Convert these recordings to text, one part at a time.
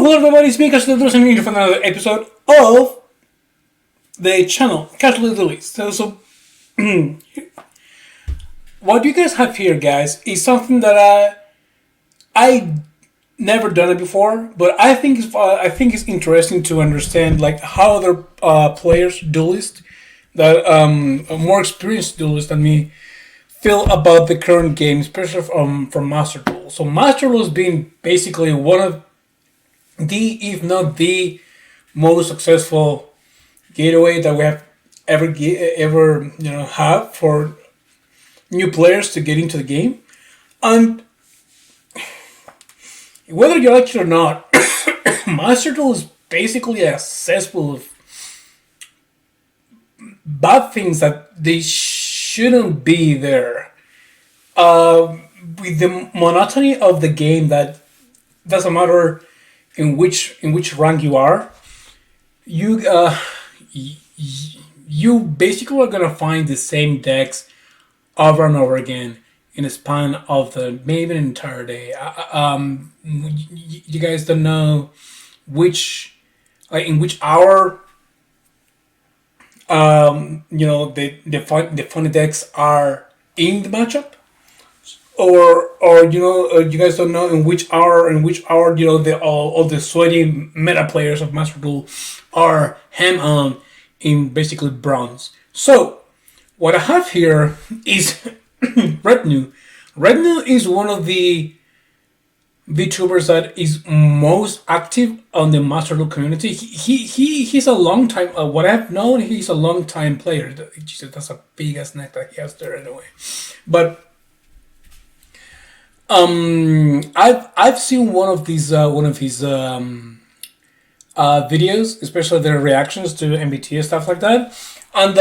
Hello everybody, it's me, Casually Dueling, here for another episode of the channel, Casually Dueling. So what you guys have here, guys, is something that I never done it before, but I think it's interesting to understand like how other players, duelists, that are more experienced duelists than me, feel about the current game, especially from Master Duel. So Master Duel has been basically one of the, if not the most successful gateway that we have ever have for new players to get into the game. And whether you like it or not, Master Duel is basically a cesspool of bad things that they shouldn't be there. With the monotony of the game, that doesn't matter in which rank you are, you you basically are gonna find the same decks over and over again in a span of maybe an entire day. You guys don't know which in which hour the funny decks are in the matchup, or you guys don't know in which hour the all the sweaty meta players of Master Duel are ham on in basically bronze. So what I have here is Rednu. Rednu is one of the VTubers that is most active on the Master Duel community. He's a long time. What I've known, he's a long time player. Jesus, that's a big ass neck that he has there anyway. But I've seen one of his videos, especially their reactions to MBT and stuff like that, and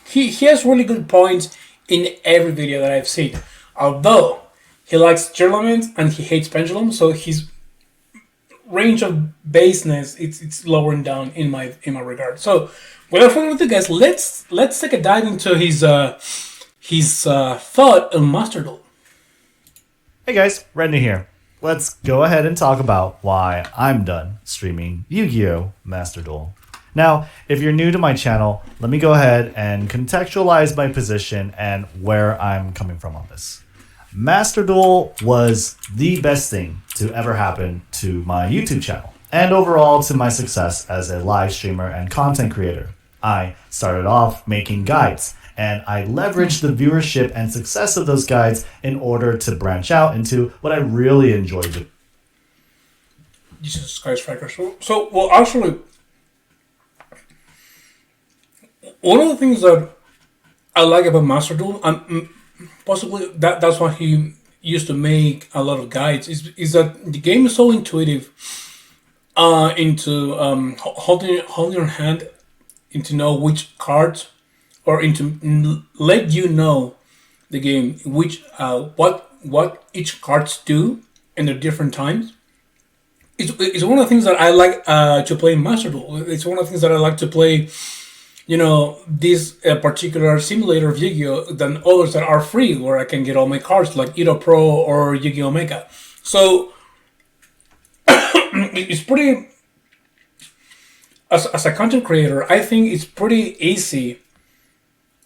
he has really good points in every video that I've seen. Although he likes Gerlament and he hates Pendulum, so his range of baseness it's lowering down in my regard. So without further ado, guys, let's take a dive into his thought on Master Duel. Hey guys, Rednu here. Let's go ahead and talk about why I'm done streaming Yu-Gi-Oh! Master Duel. Now, if you're new to my channel, let me go ahead and contextualize my position and where I'm coming from on this. Master Duel was the best thing to ever happen to my YouTube channel, and overall to my success as a live streamer and content creator. I started off making guides, and I leveraged the viewership and success of those guides in order to branch out into what I really enjoy doing. Jesus Christ, Striker. So, well, actually, one of the things that I like about Master Duel, and possibly that's why he used to make a lot of guides, is that the game is so intuitive into holding your hand, and to know which cards, or into let you know the game, which what each cards do in their different times. It's one of the things that I like to play in Master Duel. It's one of the things that I like to play, this particular simulator of Yu-Gi-Oh! Than others that are free, where I can get all my cards like Edo Pro or Yu-Gi-Oh! Omega. So it's pretty. As a content creator, I think it's pretty easy.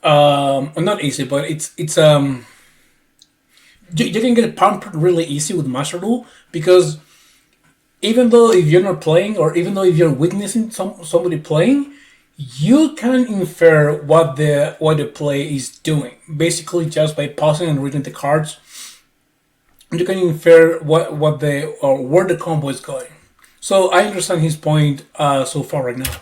Not easy, but it's you can get pumped really easy with Master Duel, because even though if you're not playing, or even though if you're witnessing somebody playing, you can infer what the play is doing. Basically, just by pausing and reading the cards, you can infer what where the combo is going. So I understand his point so far right now.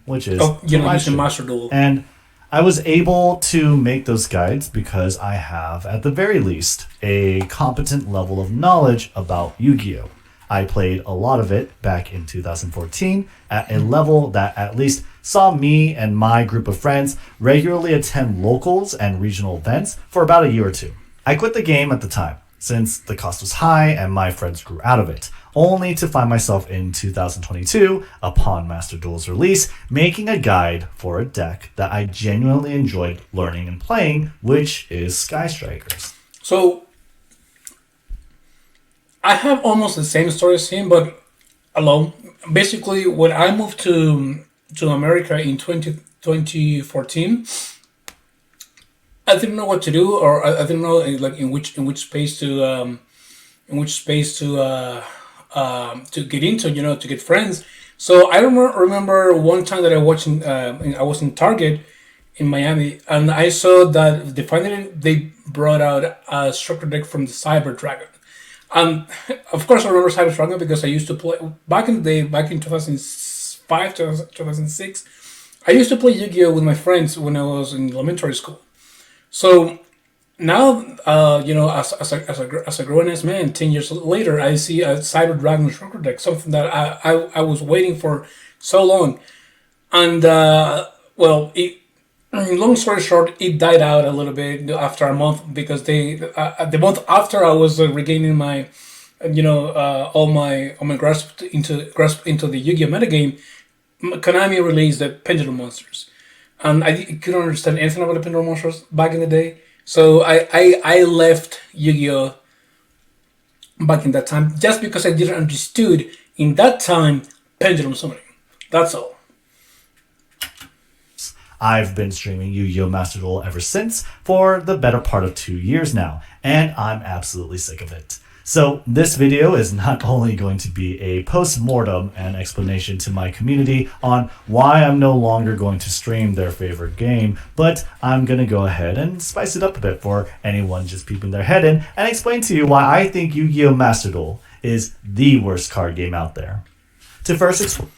Which is using Master Duel. And I was able to make those guides because I have, at the very least, a competent level of knowledge about Yu-Gi-Oh! I played a lot of it back in 2014 at a level that at least saw me and my group of friends regularly attend locals and regional events for about a year or two. I quit the game at the time, since the cost was high and my friends grew out of it, only to find myself in 2022, upon Master Duel's release, making a guide for a deck that I genuinely enjoyed learning and playing, which is Sky Strikers. So I have almost the same story as him, but alone. Basically, when I moved to America in 2014, I didn't know what to do, or I didn't know like in which space to get into, to get friends. So I remember one time that I was in Target in Miami, and I saw that they brought out a structure deck from the Cyber Dragon. Of course, I remember Cyber Dragon because I used to play back in the day, back in 2005, 2006. I used to play Yu-Gi-Oh with my friends when I was in elementary school. So now, as a grown ass man, 10 years later, I see a Cyber Dragon Shulker deck, something that I was waiting for so long, and long story short, it died out a little bit after a month because the month after I was regaining my, all my grasp into the Yu-Gi-Oh metagame, Konami released the Pendulum Monsters, and I couldn't understand anything about the Pendulum Monsters back in the day. So I left Yu-Gi-Oh back in that time just because I didn't understood in that time pendulum summoning. That's all. I've been streaming Yu-Gi-Oh! Master Duel ever since for the better part of 2 years now, and I'm absolutely sick of it. So this video is not only going to be a post-mortem and explanation to my community on why I'm no longer going to stream their favorite game, but I'm going to go ahead and spice it up a bit for anyone just peeping their head in and explain to you why I think Yu-Gi-Oh! Master Duel is the worst card game out there. To first explain...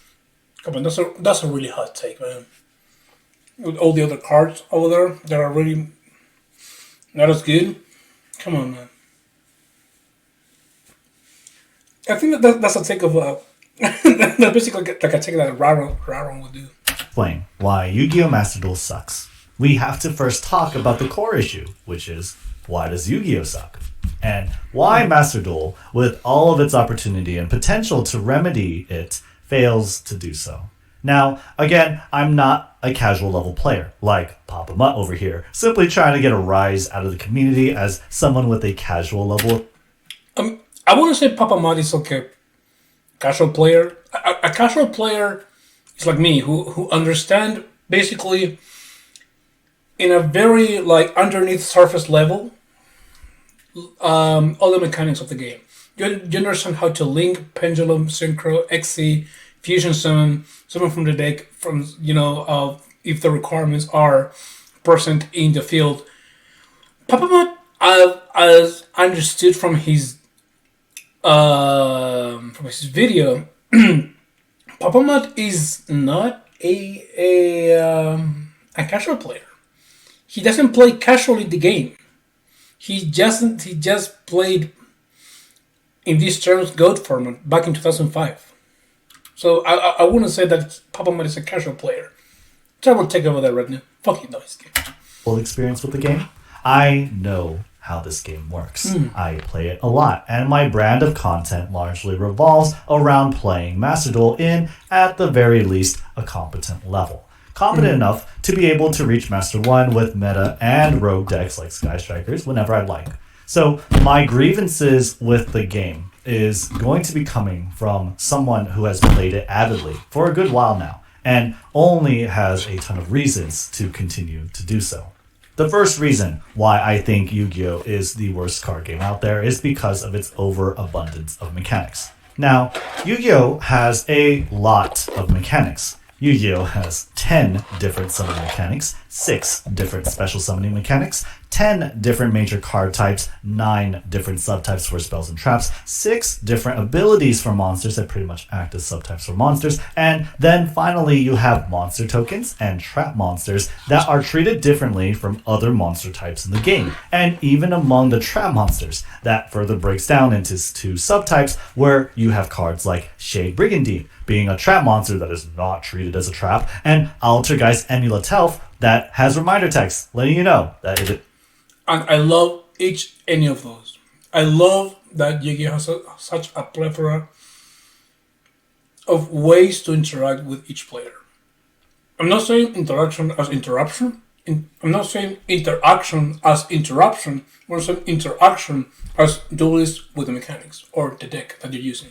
Come on, that's a really hot take, man. With all the other cards over there that are really not as good. Come on, man. I think that's a take of that's basically like a take that Raron would do. Explain why Yu-Gi-Oh! Master Duel sucks. We have to first talk about the core issue, which is why does Yu-Gi-Oh! Suck? And why Master Duel, with all of its opportunity and potential to remedy it, fails to do so. Now, again, I'm not a casual level player like Papa Mutt over here, simply trying to get a rise out of the community as someone with a casual level. I want to say Papa Mutt is like a casual player. A casual player is like me, who understand basically in a very like underneath surface level all the mechanics of the game. You understand how to link, pendulum, synchro, XC, fusion summon from the deck from if the requirements are present in the field. Papa Mutt, as understood from his video, Papa Mutt is not a casual player. He doesn't play casually the game. He just played in this terms GOAT format back in 2005. So I wouldn't say that Papa Mutt is a casual player. Try to take over that Rednu. Fuck you, noise game. Full experience with the game. I know how this game works. I play it a lot, and my brand of content largely revolves around playing Master Duel in, at the very least, a competent level. Competent enough to be able to reach Master 1 with meta and rogue decks like Sky Strikers whenever I like. So my grievances with the game is going to be coming from someone who has played it avidly for a good while now, and only has a ton of reasons to continue to do so. The first reason why I think Yu-Gi-Oh! Is the worst card game out there is because of its overabundance of mechanics. Now, Yu-Gi-Oh! Has a lot of mechanics. Yu-Gi-Oh! Has 10 different summoning mechanics, 6 different special summoning mechanics, 10 different major card types, 9 different subtypes for spells and traps, 6 different abilities for monsters that pretty much act as subtypes for monsters, and then finally you have monster tokens and trap monsters that are treated differently from other monster types in the game. And even among the trap monsters, that further breaks down into 2 subtypes where you have cards like Shade Brigandine, being a trap monster that is not treated as a trap, and Altergeist Amulet Elf that has reminder text letting you know that it. And I love any of those. I love that Yu-Gi-Oh! Has such a plethora of ways to interact with each player. I'm not saying interaction as interruption, I'm not saying interaction as interruption. I'm saying interaction as duelist with the mechanics or the deck that you're using.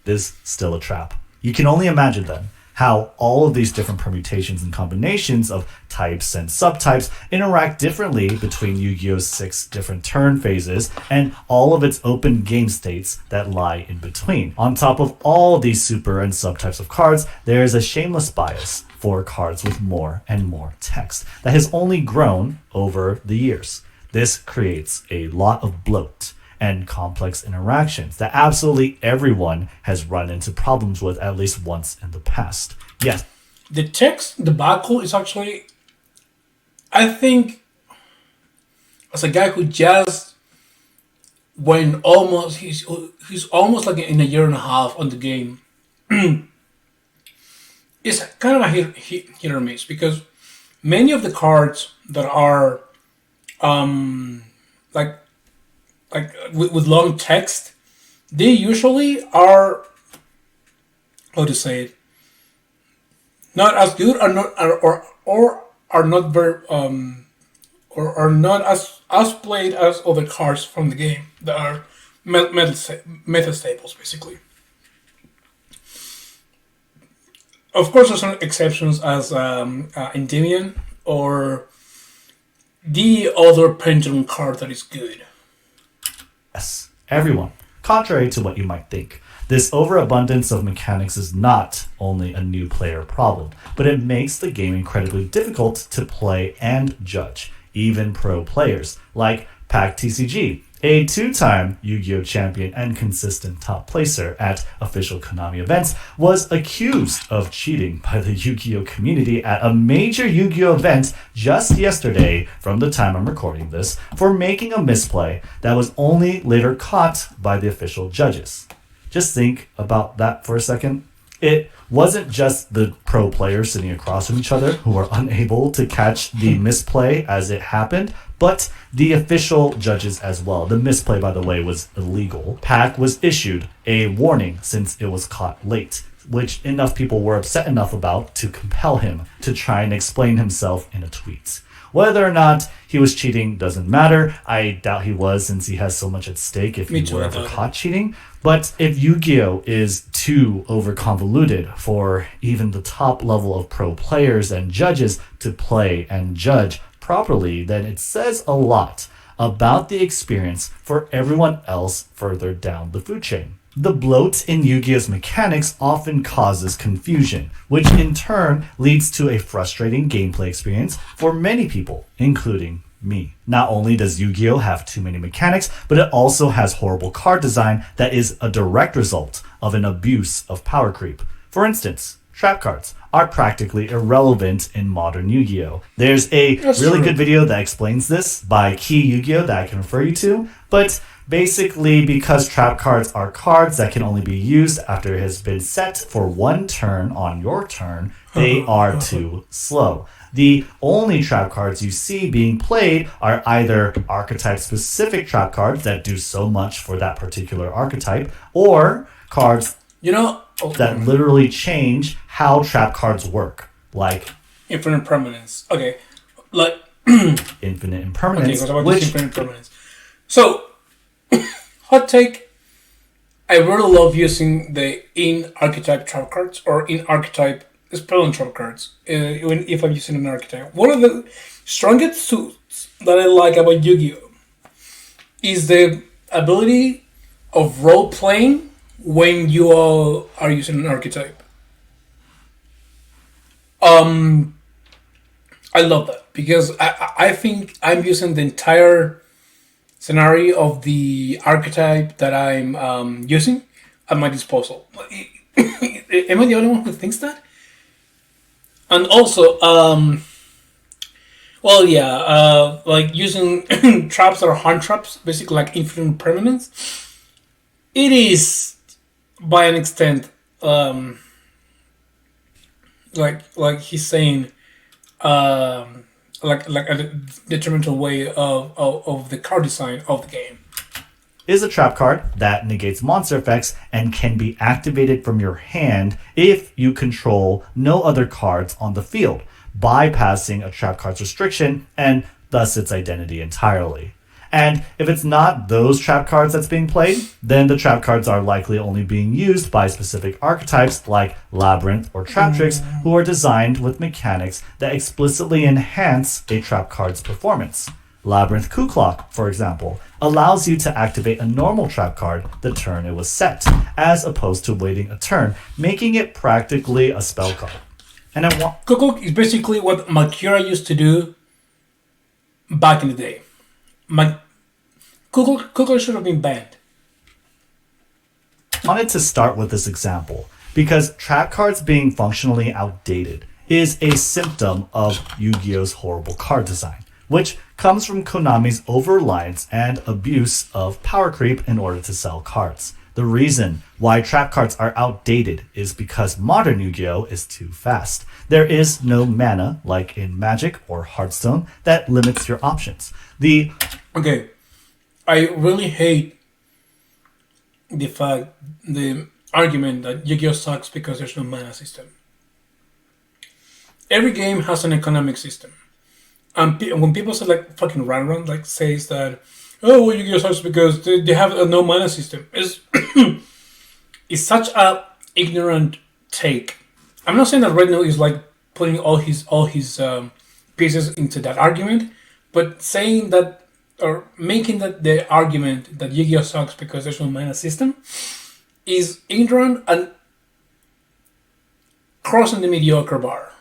Is still a trap. You can only imagine then how all of these different permutations and combinations of types and subtypes interact differently between Yu-Gi-Oh's 6 different turn phases and all of its open game states that lie in between. On top of all of these super and subtypes of cards, there is a shameless bias for cards with more and more text that has only grown over the years. This creates a lot of bloat and complex interactions that absolutely everyone has run into problems with at least once in the past. Yes. The text debacle is actually, I think, as a guy who just went almost, he's almost like in a year and a half on the game. It's kind of a hit or miss because many of the cards that are like with long text, they usually are, how to say it, not as good or are not very or are not as played as other cards from the game that are meta staples basically. Of course, there's some exceptions as Endymion or the other pendulum card that is good. Yes, everyone. Contrary to what you might think, this overabundance of mechanics is not only a new player problem, but it makes the game incredibly difficult to play and judge. Even pro players, like Pac TCG, a 2-time Yu-Gi-Oh! Champion and consistent top placer at official Konami events, was accused of cheating by the Yu-Gi-Oh! Community at a major Yu-Gi-Oh! Event just yesterday, from the time I'm recording this, for making a misplay that was only later caught by the official judges. Just think about that for a second. It wasn't just the pro players sitting across from each other who were unable to catch the misplay as it happened, but the official judges as well. The misplay, by the way, was illegal. Pac was issued a warning since it was caught late, which enough people were upset enough about to compel him to try and explain himself in a tweet. Whether or not he was cheating doesn't matter. I doubt he was, since he has so much at stake if he were ever caught cheating. But if Yu-Gi-Oh! Is too overconvoluted for even the top level of pro players and judges to play and judge properly, then it says a lot about the experience for everyone else further down the food chain. The bloat in Yu-Gi-Oh's mechanics often causes confusion, which in turn leads to a frustrating gameplay experience for many people, including me. Not only does Yu-Gi-Oh! Have too many mechanics, but it also has horrible card design that is a direct result of an abuse of power creep. For instance, trap cards are practically irrelevant in modern Yu-Gi-Oh! There's a really good video that explains this by Key Yu-Gi-Oh! That I can refer you to, but basically, because trap cards are cards that can only be used after it has been set for one turn on your turn, they are too slow. The only trap cards you see being played are either archetype-specific trap cards that do so much for that particular archetype, or cards that literally change how trap cards work, like Infinite Permanence. Okay, like Infinite Impermanence. Okay, which Infinite Impermanence. So, hot take. I really love using the in-archetype trap cards or in-archetype spell trap cards if I'm using an archetype. One of the strongest suits that I like about Yu-Gi-Oh! Is the ability of role-playing when you are using an archetype. I love that because I think I'm using the entire scenario of the archetype that I'm using at my disposal. Am I the only one who thinks that? And also, like using traps that are hand traps, basically like infinite permanence. It is, by an extent, like he's saying, like a detrimental way of the card design of the game. Is a trap card that negates monster effects and can be activated from your hand if you control no other cards on the field. bypassing a trap card's restriction and thus its identity entirely. And if it's not those trap cards that's being played, then the trap cards are likely only being used by specific archetypes like Labyrinth or Traptrix, who are designed with mechanics that explicitly enhance a trap card's performance. Labyrinth Kuklok, for example, allows you to activate a normal trap card the turn it was set, as opposed to waiting a turn, making it practically a spell card. And I want Cook is basically what Makira used to do back in the day. Cook should have been banned. wanted to start with this example because trap cards being functionally outdated is a symptom of Yu-Gi-Oh's horrible card design, which comes from Konami's over-reliance and abuse of power creep in order to sell cards. The reason why trap cards are outdated is because modern Yu-Gi-Oh! Is too fast. There is no mana, like in Magic or Hearthstone, that limits your options. Okay, I really hate the argument that Yu-Gi-Oh sucks because there's no mana system. Every game has an economic system, and when people say like fucking Run like says that, oh well, Yu-Gi-Oh sucks because they have a no mana system, is is such a ignorant take. I'm not saying that Rednu is like putting all his pieces into that argument, but saying that or making that the argument that Yu-Gi-Oh sucks because there's no mana system is ignorant and crossing the mediocre bar.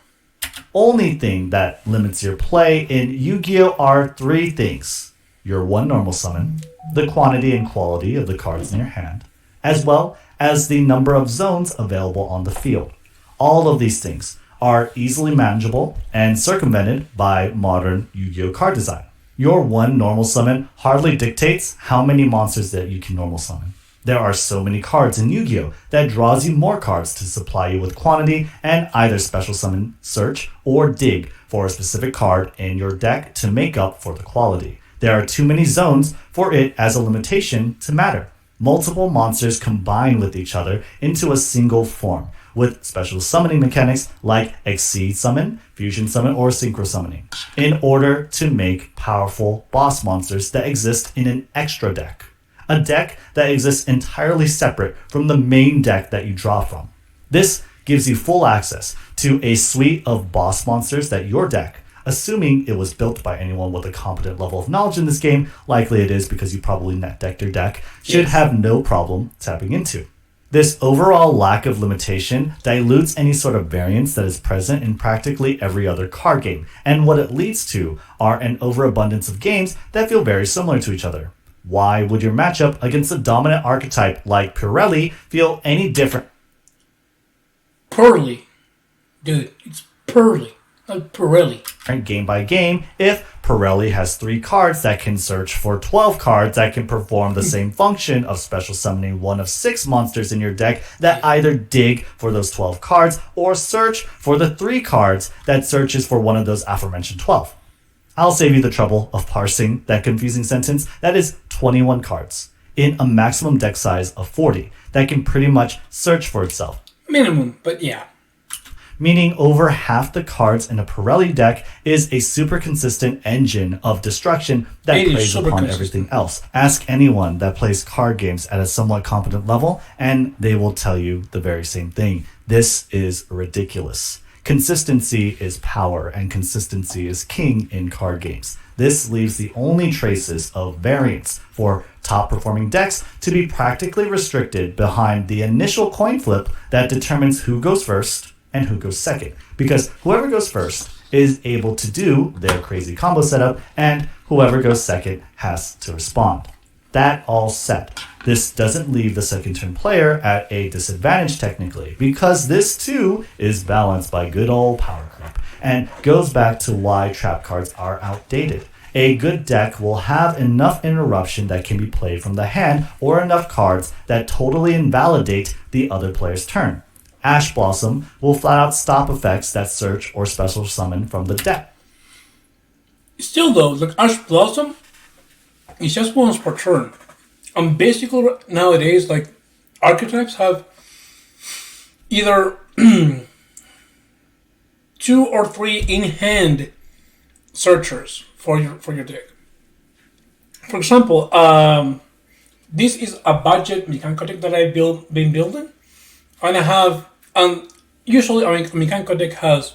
Only thing that limits your play in Yu-Gi-Oh! Are three things: your one normal summon, the quantity and quality of the cards in your hand, as well as the number of zones available on the field. All of these things are easily manageable and circumvented by modern Yu-Gi-Oh! Card design. Your one normal summon hardly dictates how many monsters that you can normal summon. There are so many cards in Yu-Gi-Oh! That draws you more cards to supply you with quantity and either special summon, search, or dig for a specific card in your deck to make up for the quality. There are too many zones for it as a limitation to matter. Multiple monsters combine with each other into a single form, with special summoning mechanics like Exceed Summon, Fusion Summon, or Synchro Summoning, in order to make powerful boss monsters that exist in an extra deck. A deck that exists entirely separate from the main deck that you draw from. This gives you full access to a suite of boss monsters that your deck, assuming it was built by anyone with a competent level of knowledge in this game, likely it is because you probably net decked your deck, should have no problem tapping into. This overall lack of limitation dilutes any sort of variance that is present in practically every other card game, and what it leads to are an overabundance of games that feel very similar to each other. Why would your matchup against a dominant archetype like Pirelli feel any different? Pearly. Dude, it's Pearly. Like Pirelli. Game by game if Pirelli has 3 cards that can search for 12 cards that can perform the same function of special summoning one of 6 monsters in your deck that either dig for those 12 cards or search for the 3 cards that searches for one of those aforementioned 12. I'll save you the trouble of parsing that confusing sentence. That is 21 cards in a maximum deck size of 40 that can pretty much search for itself. Minimum, but yeah. Meaning over half the cards in a Pirelli deck is a super consistent engine of destruction that preys upon everything else. Ask anyone that plays card games at a somewhat competent level, and they will tell you the very same thing. This is ridiculous. Consistency is power, and consistency is king in card games. This leaves the only traces of variance for top-performing decks to be practically restricted behind the initial coin flip that determines who goes first and who goes second, because whoever goes first is able to do their crazy combo setup, and whoever goes second has to respond. That all set. This doesn't leave the second turn player at a disadvantage technically, because this too is balanced by good old power creep, and goes back to why trap cards are outdated. A good deck will have enough interruption that can be played from the hand, or enough cards that totally invalidate the other player's turn. Ash Blossom will flat out stop effects that search or special summon from the deck. Still though, like Ash Blossom, it's just once per turn. And basically nowadays, like archetypes have either 2 or 3 in-hand searchers for your deck. For example, this is a budget mechanical deck that I've been building, and I have usually a mechanical deck has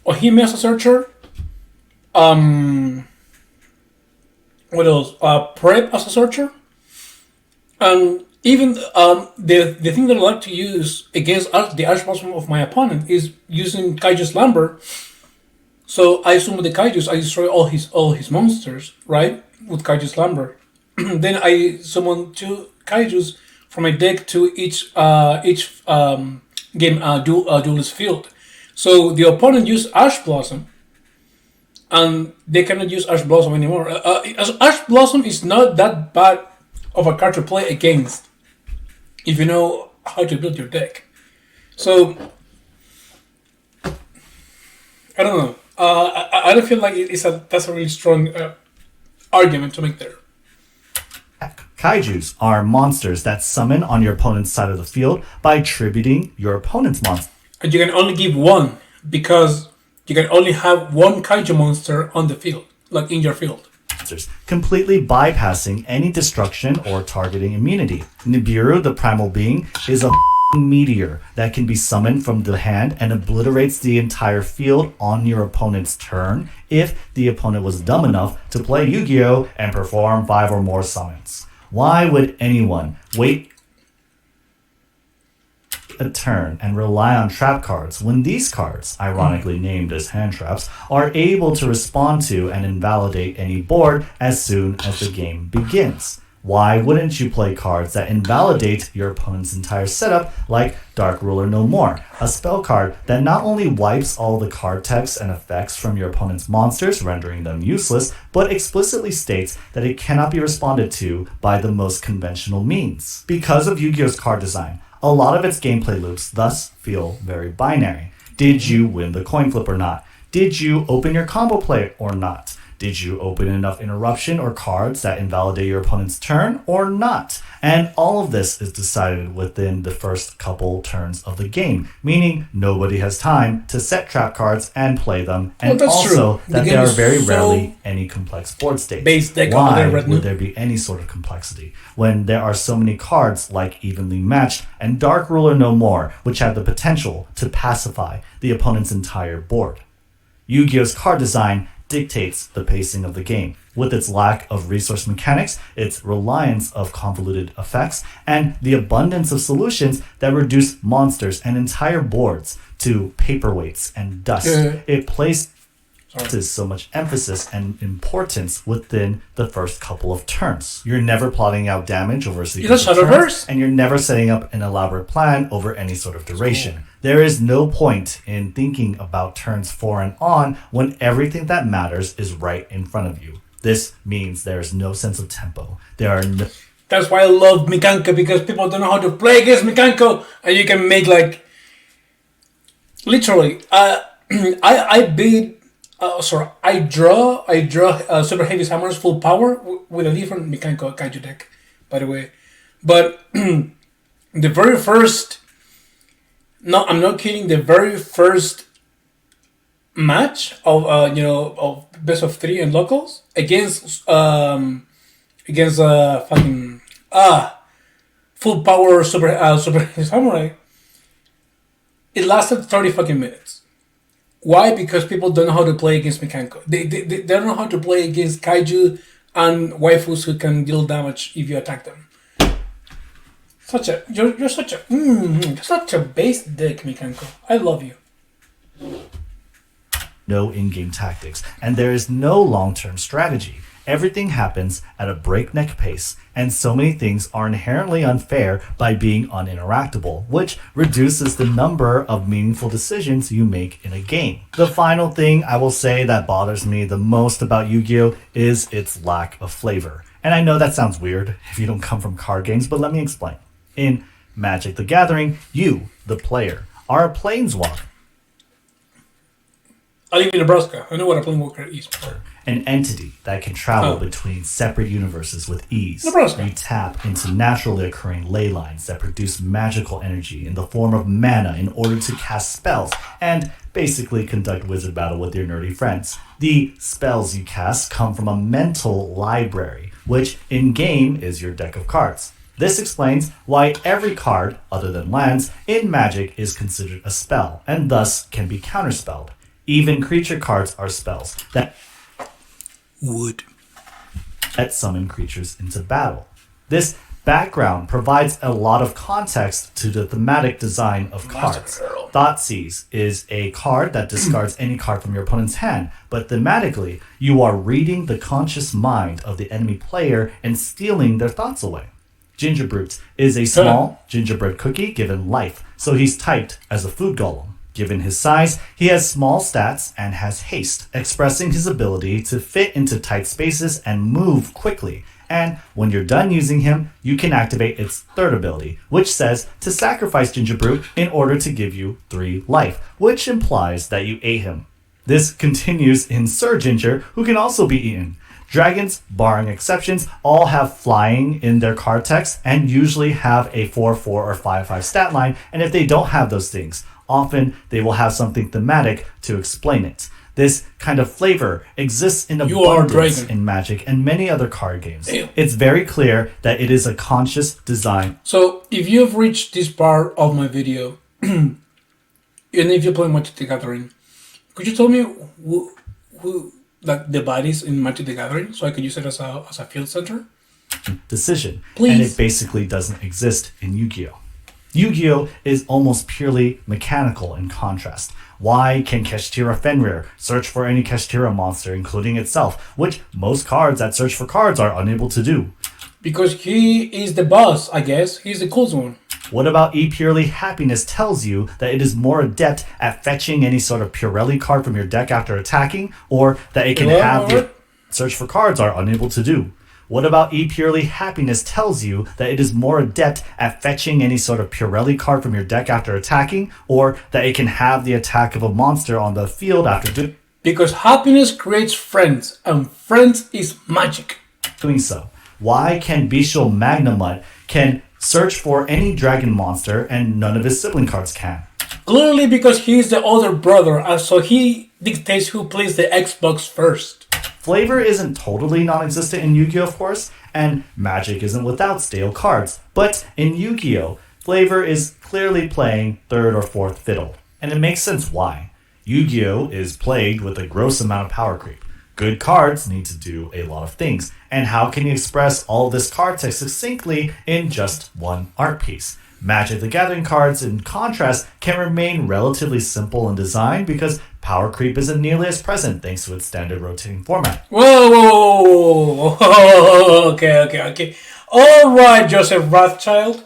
Ohime as a searcher, what else? Prep as a searcher, and even the thing that I like to use against the Ash Blossom of my opponent is using Kaiju Slumber. So I summon the Kaijus, I destroy all his monsters, right? With Kaiju Slumber. Then I summon 2 Kaijus from my deck to each game duelist field. So the opponent used Ash Blossom, and they cannot use Ash Blossom anymore. Ash Blossom is not that bad of a card to play against if you know how to build your deck. So I don't know. I don't feel like that's a really strong argument to make there. Kaijus are monsters that summon on your opponent's side of the field by attributing your opponent's monster. And you can only give one because you can only have one kaiju monster on the field, like in your field. Completely bypassing any destruction or targeting immunity. Nibiru, the primal being, is a meteor that can be summoned from the hand and obliterates the entire field on your opponent's turn if the opponent was dumb enough to play Yu-Gi-Oh! And perform 5 or more summons. Why would anyone wait a turn and rely on trap cards when these cards, ironically named as hand traps, are able to respond to and invalidate any board as soon as the game begins? Why wouldn't you play cards that invalidate your opponent's entire setup, like Dark Ruler No More, a spell card that not only wipes all the card text and effects from your opponent's monsters, rendering them useless, but explicitly states that it cannot be responded to by the most conventional means. Because of Yu-Gi-Oh's card design, a lot of its gameplay loops thus feel very binary. Did you win the coin flip or not? Did you open your combo play or not? Did you open enough interruption or cards that invalidate your opponent's turn or not? And all of this is decided within the first couple turns of the game, meaning nobody has time to set trap cards and play them, and also that there are very rarely any complex board states. Why would there be any sort of complexity when there are so many cards like Evenly Matched and Dark Ruler No More, which have the potential to pacify the opponent's entire board? Yu-Gi-Oh's card design dictates the pacing of the game, with its lack of resource mechanics, its reliance of convoluted effects, and the abundance of solutions that reduce monsters and entire boards to paperweights and dust. It places so much emphasis and importance within the first couple of turns. You're never plotting out damage over a sequence of turns, and you're never setting up an elaborate plan over any sort of duration. There is no point in thinking about turns 4 and on when everything that matters is right in front of you. This means there is no sense of tempo. That's why I love Mikanko, because people don't know how to play against Mikanko, and you can make like literally. I draw Super Heavy Summoners full power with a different Mikanko Kaiju deck, by the way. But the very first. No, I'm not kidding. The very first match of of best of 3 and locals against fucking full power super samurai, it lasted 30 fucking minutes. Why? Because people don't know how to play against Mikanko. They don't know how to play against Kaiju and waifus who can deal damage if you attack them. You're such a base deck, Mikanko. I love you. No in-game tactics, and there is no long-term strategy. Everything happens at a breakneck pace, and so many things are inherently unfair by being uninteractable, which reduces the number of meaningful decisions you make in a game. The final thing I will say that bothers me the most about Yu-Gi-Oh! Is its lack of flavor. And I know that sounds weird if you don't come from card games, but let me explain. In Magic the Gathering, you, the player, are a planeswalker. I live in Nebraska. I know what a planeswalker is. an entity that can travel Oh. between separate universes with ease. Nebraska. You tap into naturally occurring ley lines that produce magical energy in the form of mana in order to cast spells and basically conduct wizard battle with your nerdy friends. The spells you cast come from a mental library, which in-game is your deck of cards. This explains why every card, other than lands, in Magic is considered a spell, and thus can be counterspelled. Even creature cards are spells that summon creatures into battle. This background provides a lot of context to the thematic design of cards. Thoughtseize is a card that discards any card from your opponent's hand, but thematically, you are reading the conscious mind of the enemy player and stealing their thoughts away. Gingerbrute is a small gingerbread cookie given life, so he's typed as a food golem. Given his size, he has small stats and has haste, expressing his ability to fit into tight spaces and move quickly. And when you're done using him, you can activate its third ability, which says to sacrifice Gingerbrute in order to give you 3 life, which implies that you ate him. This continues in Sir Ginger, who can also be eaten. Dragons, barring exceptions, all have flying in their card text and usually have a 4/4 or 5/5 stat line, and if they don't have those things, often they will have something thematic to explain it. This kind of flavor exists in abundance in Magic and many other card games. Damn. It's very clear that it is a conscious design. So, if you have reached this part of my video, and if you're playing Magic the Gathering, could you tell me who like the bodies in Magic the Gathering, so I could use it as a field center? Decision. Please. And it basically doesn't exist in Yu-Gi-Oh! Yu-Gi-Oh! Is almost purely mechanical in contrast. Why can Kashtira Fenrir search for any Kashtira monster, including itself, which most cards that search for cards are unable to do? Because he is the boss, I guess. He's the coolest one. What about E Purely Happiness tells you that it is more adept at fetching any sort of Purelli card from your deck after attacking, or that it can have the search for cards are unable to do? What about E Purely Happiness tells you that it is more adept at fetching any sort of Purelli card from your deck after attacking, or that it can have the attack of a monster on the field after Because happiness creates friends, and friends is magic. doing so? Why can Bishul Magnamut can search for any dragon monster and none of his sibling cards can? Clearly because he's the older brother, and so he dictates who plays the Xbox first. Flavor isn't totally non-existent in Yu-Gi-Oh, of course, and Magic isn't without stale cards. But in Yu-Gi-Oh, flavor is clearly playing third or fourth fiddle. And it makes sense why. Yu-Gi-Oh is plagued with a gross amount of power creep. Good cards need to do a lot of things. And how can you express all this card text succinctly in just one art piece? Magic the Gathering cards, in contrast, can remain relatively simple in design because power creep isn't nearly as present thanks to its standard rotating format. Whoa. Okay. All right, Joseph Rothschild.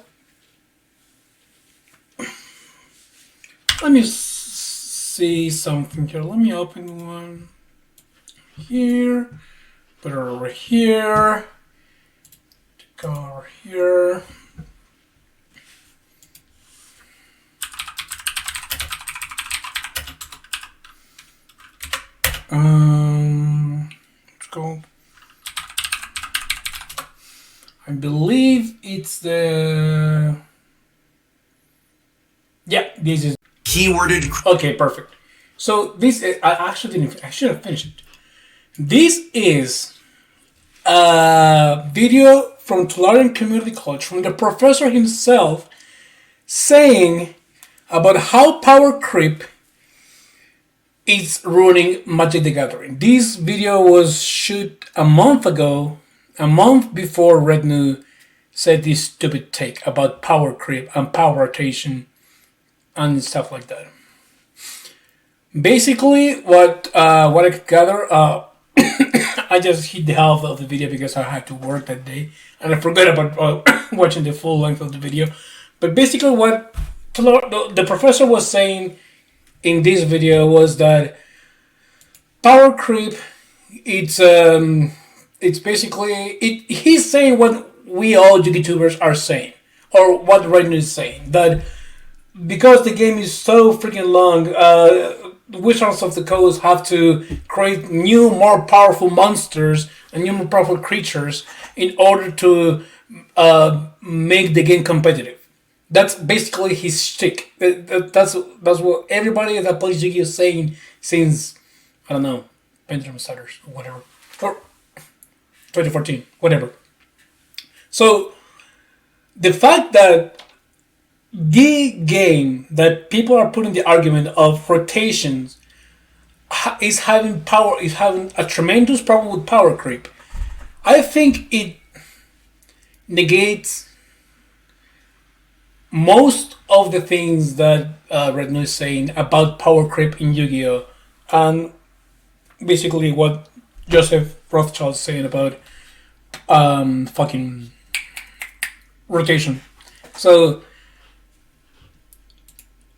Let me see something here. Let me open one here. Put it over here. Go over here. Let's go. I believe it's the. Yeah, this is keyworded. okay. Perfect. So this is, I actually didn't. I should have finished it. This is a video from Tulare Community College from the professor himself saying about how power creep is ruining Magic the Gathering. This video was shot a month ago, a month before Rednu said this stupid take about power creep and power rotation and stuff like that. Basically, what I could gather, I just hit the half of the video because I had to work that day, and I forgot about watching the full length of the video. But basically, what the professor was saying in this video was that power creep, it's basically he's saying what we all YouTubers are saying, or what Rednu is saying, that because the game is so freaking long, the Wizards of the Coast have to create new, more powerful monsters and new, more powerful creatures in order to make the game competitive. That's basically his shtick. That's what everybody that plays Yu-Gi-Oh is saying since, I don't know, Benjamin Sutters or whatever, or 2014, whatever. So the fact that the game that people are putting the argument of rotations is having power, is having a tremendous problem with power creep. I think it negates most of the things that Rednu is saying about power creep in Yu-Gi-Oh, and basically what Joseph Rothschild is saying about fucking rotation. So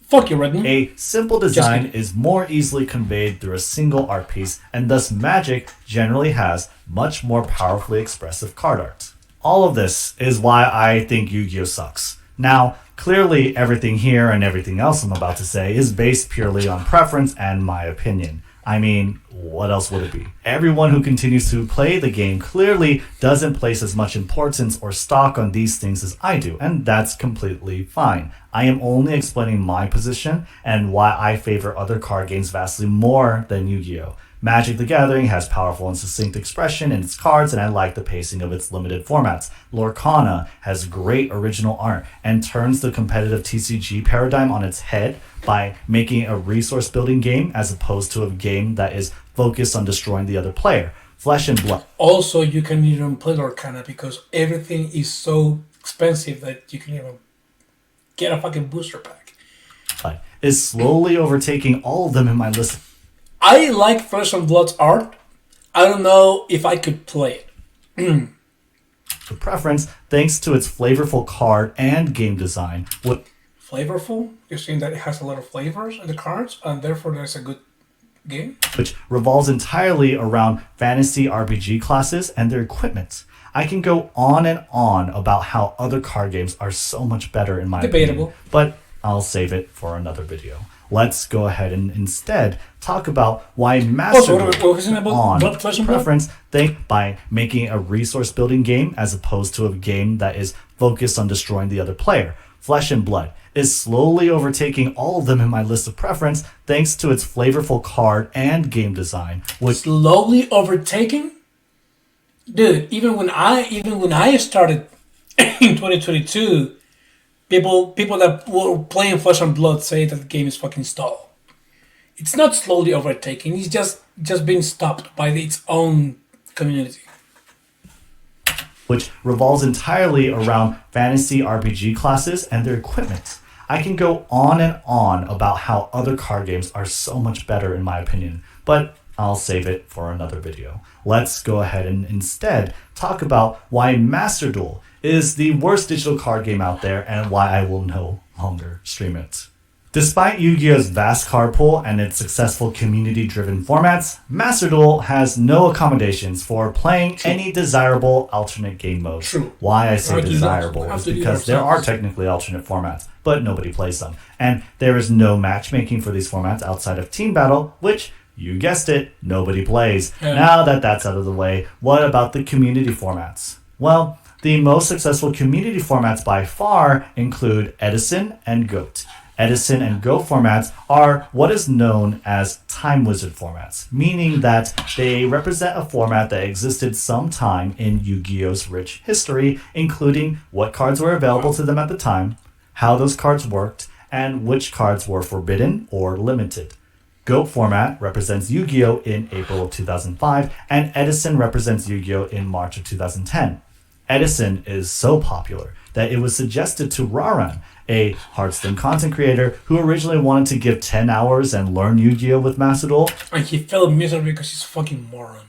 fuck you, Rednu. A simple design is more easily conveyed through a single art piece, and thus Magic generally has much more powerfully expressive card art. All of this is why I think Yu-Gi-Oh sucks. Now, clearly everything here and everything else I'm about to say is based purely on preference and my opinion. I mean, what else would it be? Everyone who continues to play the game clearly doesn't place as much importance or stock on these things as I do, and that's completely fine. I am only explaining my position and why I favor other card games vastly more than Yu-Gi-Oh! Magic the Gathering has powerful and succinct expression in its cards, and I like the pacing of its limited formats. Lorcana has great original art and turns the competitive TCG paradigm on its head by making a resource building game as opposed to a game that is focused on destroying the other player. Flesh and Blood. Also, you can even play Lorcana because everything is so expensive that you can even get a fucking booster pack. Is slowly overtaking all of them in my list. I like Flesh and Blood's art. I don't know if I could play it. The preference, thanks to its flavorful card and game design. Flavorful? You're saying that it has a lot of flavors in the cards, and therefore there's a good game? Which revolves entirely around fantasy RPG classes and their equipment. I can go on and on about how other card games are so much better in my opinion, but I'll save it for another video. Let's go ahead and instead talk about why Master on preference think by making a resource building game as opposed to a game that is focused on destroying the other player. Flesh and Blood is slowly overtaking all of them in my list of preference thanks to its flavorful card and game design. Slowly overtaking? Dude, even when I started in 2022, People that were playing Flesh and Blood say that the game is fucking stalled. It's not slowly overtaking. It's just being stopped by its own community. Which revolves entirely around fantasy RPG classes and their equipment. I can go on and on about how other card games are so much better in my opinion, but I'll save it for another video. Let's go ahead and instead talk about why Master Duel is the worst digital card game out there and why I will no longer stream it. Despite Yu-Gi-Oh's vast card pool and its successful community-driven formats, Master Duel has no accommodations for playing any desirable alternate game modes. True. Why I say desirable is because there are technically alternate formats, but nobody plays them. And there is no matchmaking for these formats outside of Team Battle, which, you guessed it, nobody plays. Yeah. Now that that's out of the way, what about the community formats? Well, the most successful community formats by far include Edison and GOAT. Edison and GOAT formats are what is known as Time Wizard formats, meaning that they represent a format that existed sometime in Yu-Gi-Oh's rich history, including what cards were available to them at the time, how those cards worked, and which cards were forbidden or limited. GOAT format represents Yu-Gi-Oh! In April of 2005, and Edison represents Yu-Gi-Oh! In March of 2010. Edison is so popular that it was suggested to Raran, a Hearthstone content creator who originally wanted to give 10 hours and learn Yu-Gi-Oh! With Master Duel. And he failed miserably because he's a fucking moron.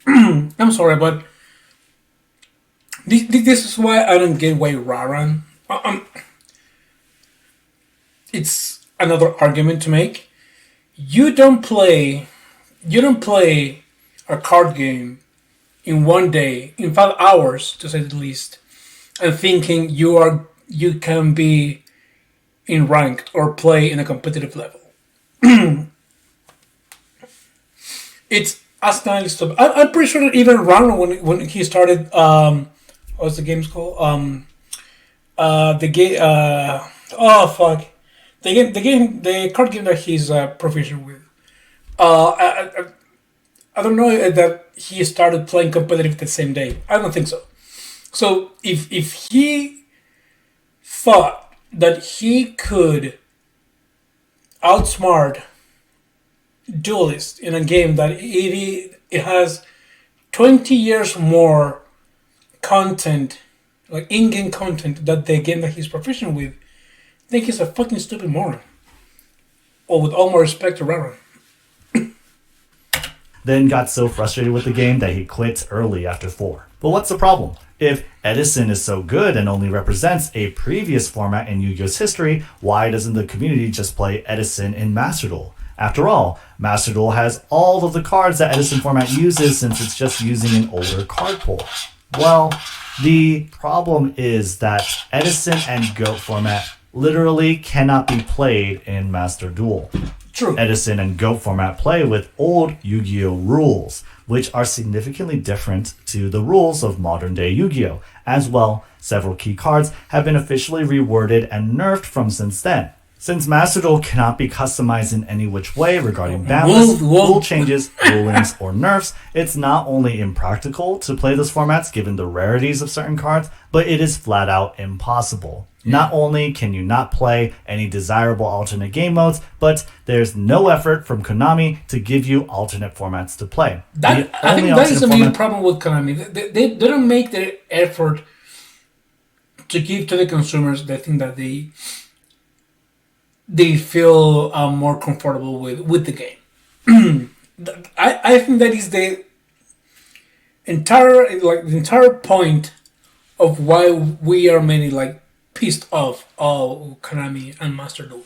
I'm sorry, but this is why I don't get why Raran. It's another argument to make. You don't play a card game in one day, in 5 hours to say the least, and thinking you can be in ranked or play in a competitive level. It's asinine stuff. I'm pretty sure that even Ronald, when he started, what's the game's called? The game. Oh fuck, the card game that he's proficient with. I don't know that he started playing competitive the same day. I don't think so. So if he thought that he could outsmart Duelist in a game that it has 20 years more content, like in-game content, that the game that he's proficient with, I think he's a fucking stupid moron. Or with all more respect to Reverend. Then got so frustrated with the game that he quit early after 4. But what's the problem? If Edison is so good and only represents a previous format in Yu-Gi-Oh's history, why doesn't the community just play Edison in Master Duel? After all, Master Duel has all of the cards that Edison format uses since it's just using an older card pool. Well, the problem is that Edison and GOAT format literally cannot be played in Master Duel. True. Edison and GOAT format play with old Yu-Gi-Oh rules, which are significantly different to the rules of modern day Yu-Gi-Oh! As well, several key cards have been officially reworded and nerfed from since then. Since Master Duel cannot be customized in any which way regarding balance, rule changes, rulings, or nerfs, it's not only impractical to play those formats given the rarities of certain cards, but it is flat out impossible. Not only can you not play any desirable alternate game modes, but there's no effort from Konami to give you alternate formats to play. I think that is the main problem with Konami. They don't make the effort to give to the consumers the thing that they feel more comfortable with the game. I think that is the entire point of why we are many pissed off of Konami and Master Duel.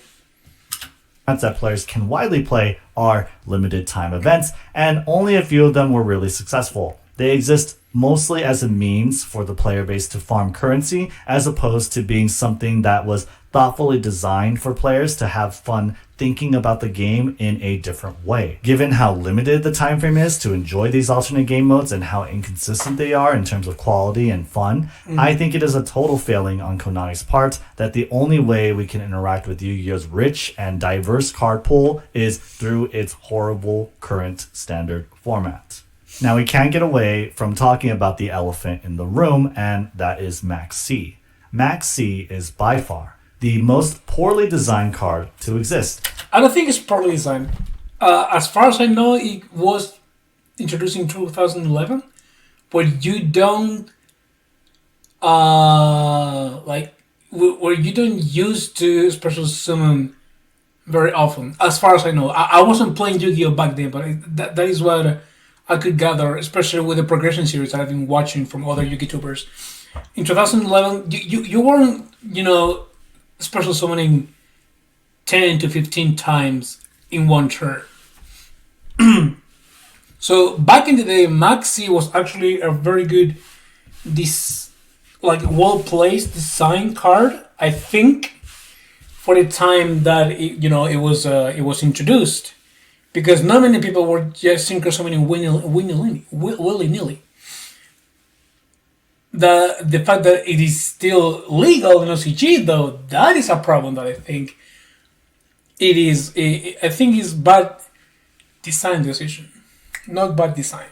That players can widely play are limited time events, and only a few of them were really successful. They exist mostly as a means for the player base to farm currency, as opposed to being something that was thoughtfully designed for players to have fun thinking about the game in a different way. Given how limited the time frame is to enjoy these alternate game modes and how inconsistent they are in terms of quality and fun, I think it is a total failing on Konami's part that the only way we can interact with Yu-Gi-Oh's rich and diverse card pool is through its horrible current standard format. Now, we can't get away from talking about the elephant in the room, and that is Max C. Max C is by far the most poorly designed card to exist. I don't think it's poorly designed. As far as I know, it was introduced in 2011, but you don't where you don't use to special summon very often. As far as I know, I wasn't playing Yu-Gi-Oh back then, but that is what I could gather, especially with the progression series that I've been watching from other Yu-Gi-Tubers. In 2011, you weren't, special summoning 10 to 15 times in one turn. So back in the day, Maxi was actually a very good, well-placed design card, I think, for the time that it was introduced, because not many people were just synchro summoning willy-nilly. The fact that it is still legal in OCG, though, that is a problem that I think is bad design decision, not bad design.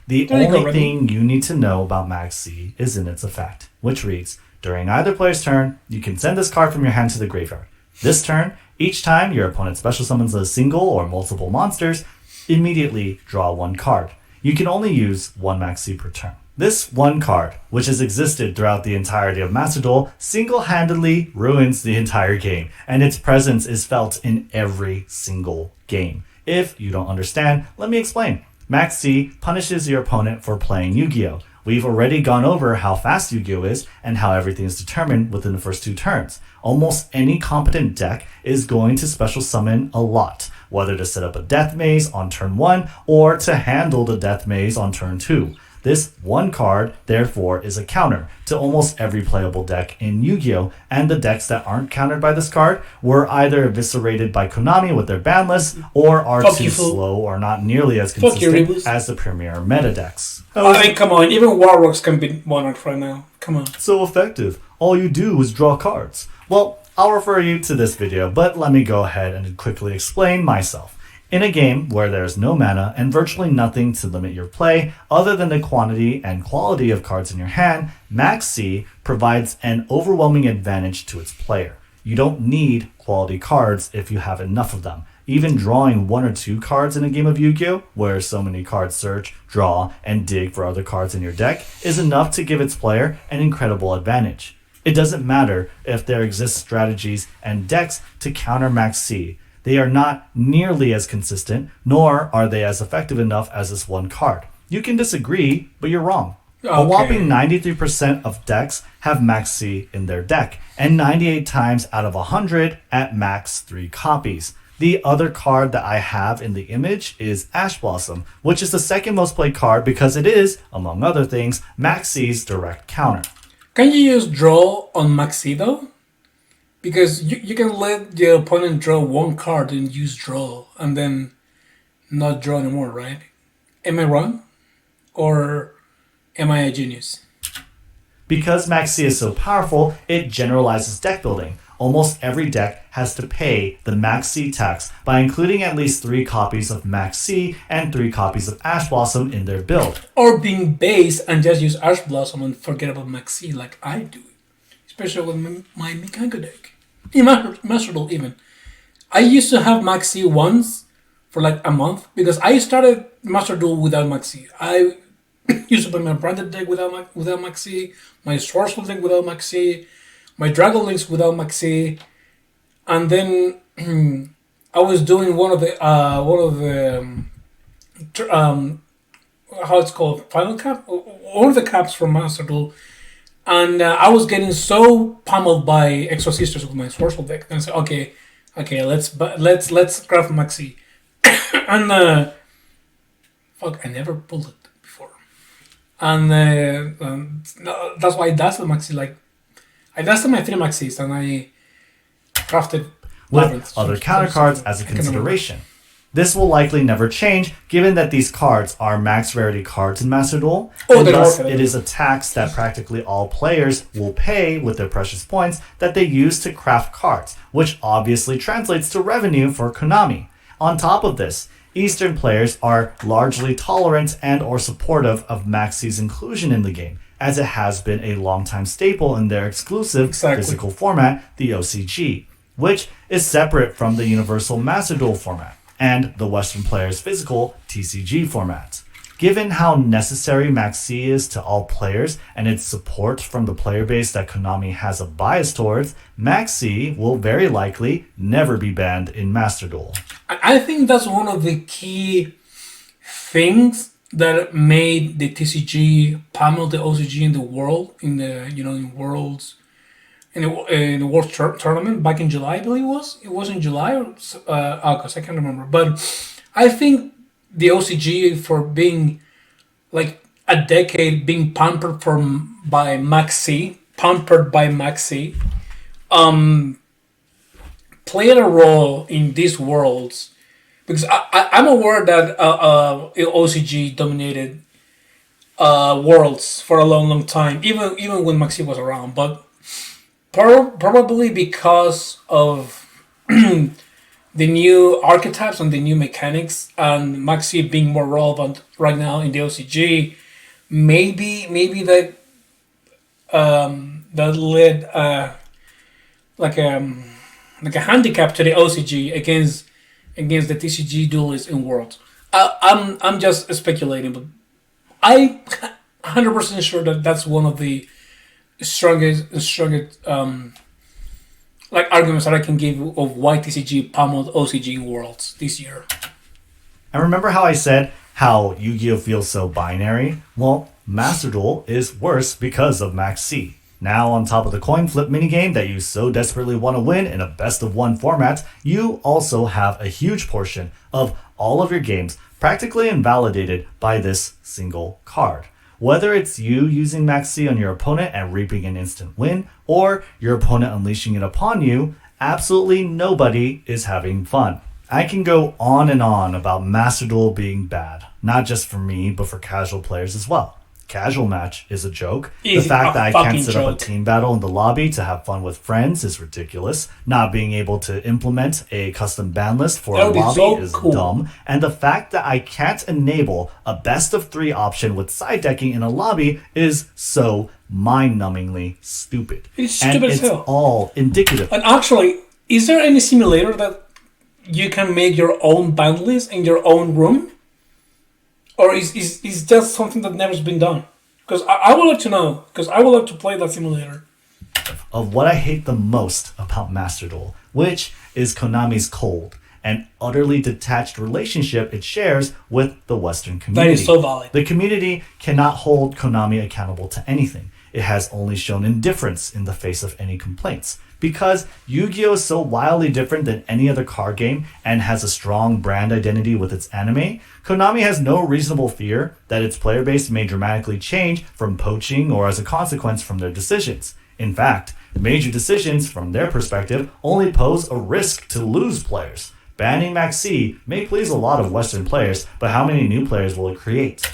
The only thing you need to know about Max C is in its effect, which reads, during either player's turn, you can send this card from your hand to the graveyard. This turn, each time your opponent special summons a single or multiple monsters, immediately draw one card. You can only use one Max C per turn. This one card, which has existed throughout the entirety of Master Duel, single-handedly ruins the entire game, and its presence is felt in every single game. If you don't understand, let me explain. Max C punishes your opponent for playing Yu-Gi-Oh! We've already gone over how fast Yu-Gi-Oh! Is and how everything is determined within the first 2 turns. Almost any competent deck is going to special summon a lot, whether to set up a death maze on turn 1 or to handle the death maze on turn 2. This one card, therefore, is a counter to almost every playable deck in Yu-Gi-Oh! And the decks that aren't countered by this card were either eviscerated by Konami with their ban list, or are Fuck too you, fool. slow or not nearly as Fuck you, consistent Rebus. as the premier meta decks. I mean, come on. Even Warlocks can beat Monarch right now. Come on. So effective. All you do is draw cards. Well, I'll refer you to this video, but let me go ahead and quickly explain myself. In a game where there's no mana and virtually nothing to limit your play other than the quantity and quality of cards in your hand, Max C provides an overwhelming advantage to its player. You don't need quality cards if you have enough of them. Even drawing 1 or 2 cards in a game of Yu-Gi-Oh!, where so many cards search, draw, and dig for other cards in your deck, is enough to give its player an incredible advantage. It doesn't matter if there exist strategies and decks to counter Max C. They are not nearly as consistent, nor are they as effective enough as this one card. You can disagree, but you're wrong. Okay. A whopping 93% of decks have Max C in their deck, and 98 times out of 100 at max 3 copies. The other card that I have in the image is Ash Blossom, which is the second most played card because it is, among other things, Max C's direct counter. Can you use draw on Maxi though? Because you can let the opponent draw 1 card and use draw and then not draw anymore, right? Am I wrong? Or am I a genius? Because Max C is so powerful, it generalizes deck building. Almost every deck has to pay the Max C tax by including at least 3 copies of Max C and 3 copies of Ash Blossom in their build. Or being base and just use Ash Blossom and forget about Maxi like I do. Especially with my Mikango deck. In Master Duel even. I used to have Maxi once for like a month because I started Master Duel without Maxi. I used to play my branded deck without Maxi, my Swordsword deck without Maxi, my Dragon Links without Maxi, and then I was doing one of the how it's called, final cap, one of the caps from Master Duel, and I was getting so pummeled by Exo Sisters with my Swordsword deck, and I said, okay, let's craft Maxi, and fuck, I never pulled it before, and that's why I dashed the Maxi. Like I dashed my 3 Maxis, and I crafted with other counter cards as a consideration. This will likely never change, given that these cards are max rarity cards in Master Duel, and thus it is a tax that practically all players will pay with their precious points that they use to craft cards, which obviously translates to revenue for Konami. On top of this, Eastern players are largely tolerant and or supportive of Maxi's inclusion in the game, as it has been a long-time staple in their exclusive physical format, the OCG, which is separate from the Universal Master Duel format and the Western players' physical TCG format. Given how necessary Max C is to all players and its support from the player base that Konami has a bias towards, Max C will very likely never be banned in Master Duel. I think that's one of the key things that made the TCG pummel the OCG in the world, in the in worlds. In the World Tournament back in July, I believe it was. It was in July or August, I can't remember. But I think the OCG, for being like a decade being pampered by Maxi, played a role in these worlds. Because I'm aware that OCG dominated worlds for a long time, even when Maxi was around, but probably because of the new archetypes and the new mechanics, and Maxi being more relevant right now in the OCG, maybe that that led like a handicap to the OCG against the TCG duelists in Worlds. I'm just speculating, but I'm 100% sure that that's one of the strongest like arguments that I can give of why TCG pummeled OCG in Worlds this year. And remember how I said how Yu-Gi-Oh! Feels so binary? Well, Master Duel is worse because of Max C. Now, on top of the coin flip minigame that you so desperately want to win in a best of one format, you also have a huge portion of all of your games practically invalidated by this single card. Whether it's you using Max C on your opponent and reaping an instant win, or your opponent unleashing it upon you, absolutely nobody is having fun. I can go on and on about Master Duel being bad, not just for me, but for casual players as well. Casual match is a joke. The Is fact a that I can't fucking set up a joke. team battle in the lobby to have fun with friends is ridiculous. Not being able to implement a custom ban list for That a would be lobby so is cool. dumb. And the fact that I can't enable a best of 3 option with side decking in a lobby is so mind-numbingly stupid. It's and stupid as it's hell. all indicative. And actually, is there any simulator that you can make your own band list in your own room? Or is just something that never's been done? Because I would like to know. Because I would like to play that simulator. Of what I hate the most about Master Duel, which is Konami's cold and utterly detached relationship it shares with the Western That community. is so valid. The community cannot hold Konami accountable to anything. It has only shown indifference in the face of any complaints. Because Yu-Gi-Oh! Is so wildly different than any other card game and has a strong brand identity with its anime, Konami has no reasonable fear that its player base may dramatically change from poaching or as a consequence from their decisions. In fact, major decisions from their perspective only pose a risk to lose players. Banning Max C may please a lot of Western players, but how many new players will it create?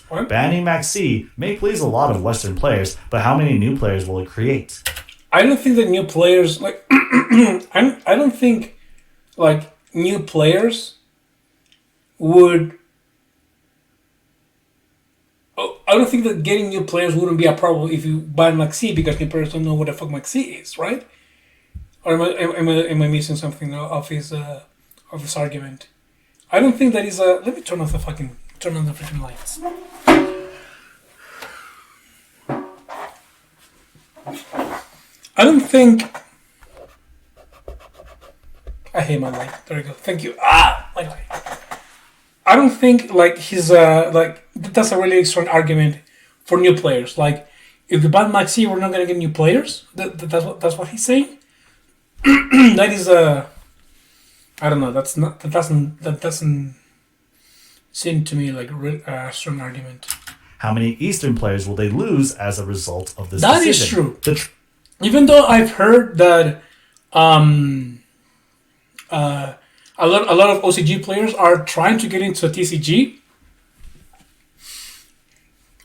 What? Banning Max C may please a lot of Western players, but how many new players will it create? I don't think that new players like I don't think like new players would. Oh, I don't think that getting new players wouldn't be a problem if you ban Maxi because new players don't know what the fuck Maxi is, right? Or am I missing something of his argument? I don't think that is a. Let me turn on the freaking lights. I don't think. I hate my light. There we go. Thank you. My light. I don't think like he's like that's a really strong argument for new players. Like if you ban Maxi, we're not gonna get new players. That's what he's saying. That is a. I don't know. That doesn't seem to me like a strong argument. How many Eastern players will they lose as a result of this That is decision? true. Even though I've heard that a lot of OCG players are trying to get into TCG,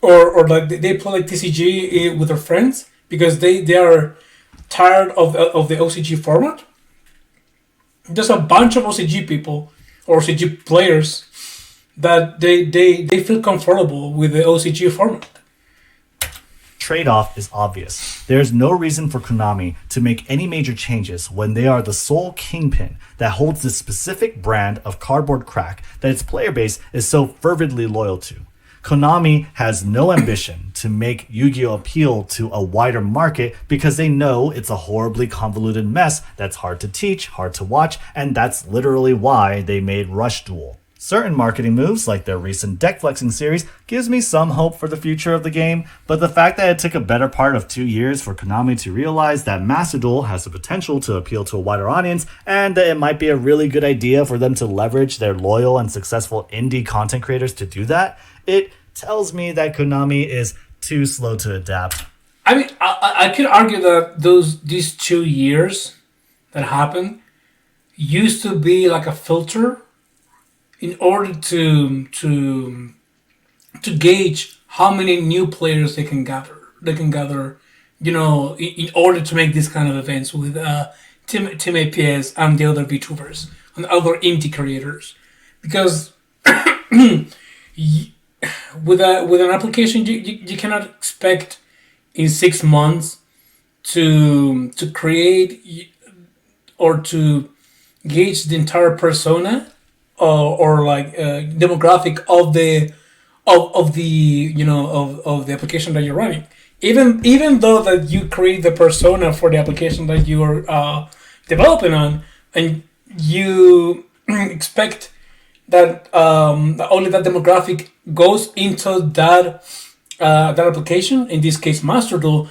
or like they play like TCG with their friends because they are tired of the OCG format. There's a bunch of OCG people or OCG players that they feel comfortable with the OCG format. Trade-off is obvious. There is no reason for Konami to make any major changes when they are the sole kingpin that holds this specific brand of cardboard crack that its player base is so fervently loyal to. Konami has no ambition to make Yu-Gi-Oh! Appeal to a wider market because they know it's a horribly convoluted mess that's hard to teach, hard to watch, and that's literally why they made Rush Duel. Certain marketing moves, like their recent deck flexing series, gives me some hope for the future of the game, but the fact that it took a better part of 2 years for Konami to realize that Master Duel has the potential to appeal to a wider audience, and that it might be a really good idea for them to leverage their loyal and successful indie content creators to do that, it tells me that Konami is too slow to adapt. I mean, I could argue that these 2 years that happened used to be like a filter in order to gauge how many new players they can gather, you know, in order to make this kind of events with Team APS and the other VTubers and other indie creators, because with an application you cannot expect in 6 months to create or to gauge the entire persona or like demographic of the of the application that you're running. Even though that you create the persona for the application that you are developing on, and you expect that only that demographic goes into that application, in this case Master Duel,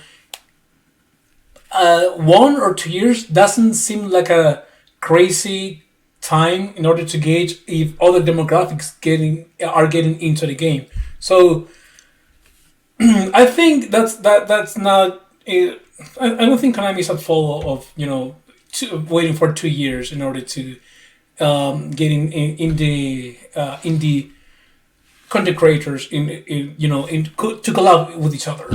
1 or 2 years doesn't seem like a crazy time in order to gauge if other demographics are getting into the game. So I think that's not. I don't think Konami is at fault of waiting for 2 years in order to getting in the indie content creators to collab with each other.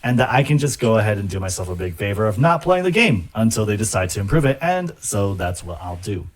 And that I can just go ahead and do myself a big favor of not playing the game until they decide to improve it, and so that's what I'll do.